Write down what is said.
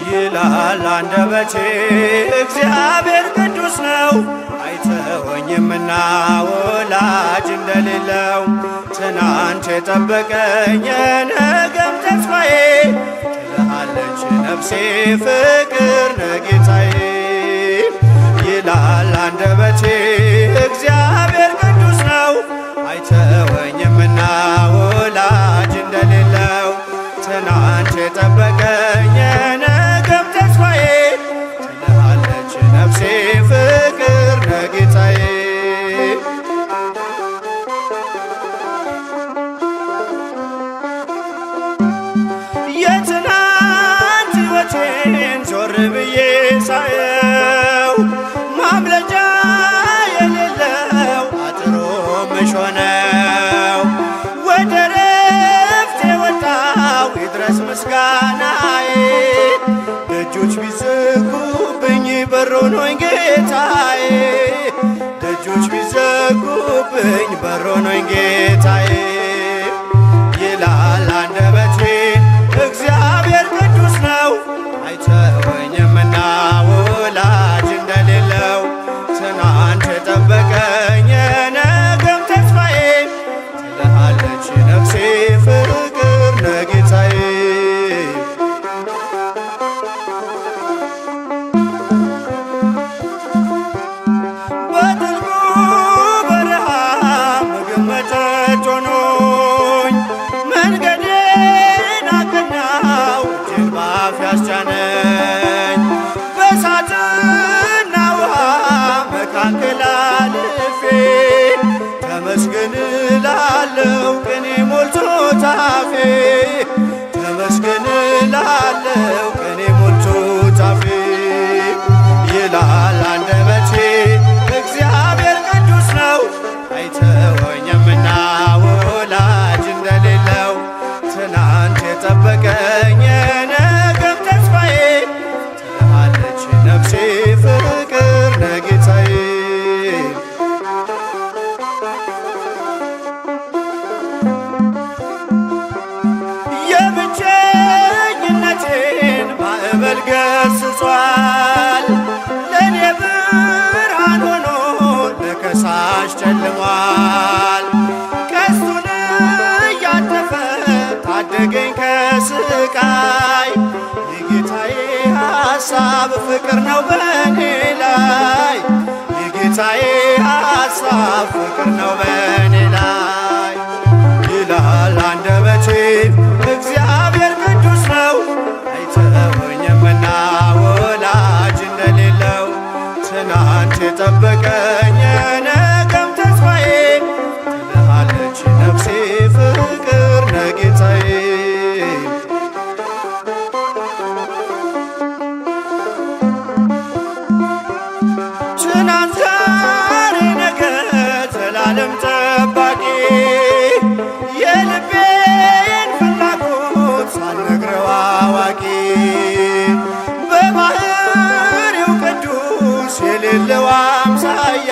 ይላል አንደበቴ እግዚአብሔር ቅዱስ ነው፣ አይተወኝምና ወላጅ እንደሌለው። ትናንት የጠበቀኝ የነገም ተስፋዬ፣ ትልሃለች ነፍሴ ፍቅር ነህ ጌታዬ። ይላል አንደበቴ እግዚአብሔር ቅዱስ ነው፣ አይተወኝምና ወላጅ እንደሌለው። ትናንት የጠበቀኝ የነገም ተስፋዬ፣ ትልሃለች ነፍሴ ፍቅር ነህ ጌታዬ። የትናንት ሕይወቴን ዞር ብዬ ሳየው፣ ማምለጫ የሌለው አጥሮ መሽ ሆነው። ወደ ረፍቴ ወጣው ይድረስ ምስጋናዬ፣ ደጆች ቢዘጉብኝ በሮን ሆይ ጌታዬ፣ ደጆች ቢዘጉብኝ በሮን ሆይ ጌታዬ። ይላል አንደበቴ እግዚአብሔር ቅዱስ ነው፣ አይተወኝምና ወላጅ እንደሌለው። ትናንት የጠበቀኝ የነገም ተስፋዬ፣ ትልሃለች ነፍሴ ፍቅር ነህ ጌታዬ። በጥልቁ በረሃ ምግብ መጠጥ ሆኖኝ፣ መንገዴን አቀናው እጄን በአፍ ያስጫነኝ። በእሳትና ውሃ መካከል አልፌ፣ ተመስገን እላለሁ ቅኔ ሞልቶት አፌ፣ ተመስገን እላለሁ ቅኔ ሞልቶት አፌ። ይላል አንደበቴ እግዚአብሔር ቅዱስ ነው፣ አይተወኝምና ወላጅ እንደሌለው። ትናንት የጠበቀኝ የነገም ተስፋዬ፣ ትልሃለች ነፍሴ ፍቅር ነህ ጌታዬ። የብቸኝነቴን ማዕበል ገስጿል፣ ለእኔ ብርሃን ሆኖ ለከሳሽ ጨልሟል። ቀስቱን እያጠፈ ታደገኝ ከስቃይ፣ የጌታዬ ሐሳብ ፍቅር ነው በእኔ ላይ፣ የጌታዬ ሐሳብ ፍቅር ነው በእኔ ላይ። ይላል አንደበቴ እግዚአብሔር ቅዱስ ነው፣ አይተወኝምና ወላጅ እንደሌለው። ትናንት የጠበቀኝ የነገም ተስፋዬ፣ ትልሃለች ነፍሴ ፍቅር ነህ ጌታዬ። ትናንት ዛሬ ነገ ዘላለም ጠባቂ፣ የልቤን ፍላጎት ሳልነግረው አዋቂ። በባህሪው ቅዱስ የሌለው አምሳያ፣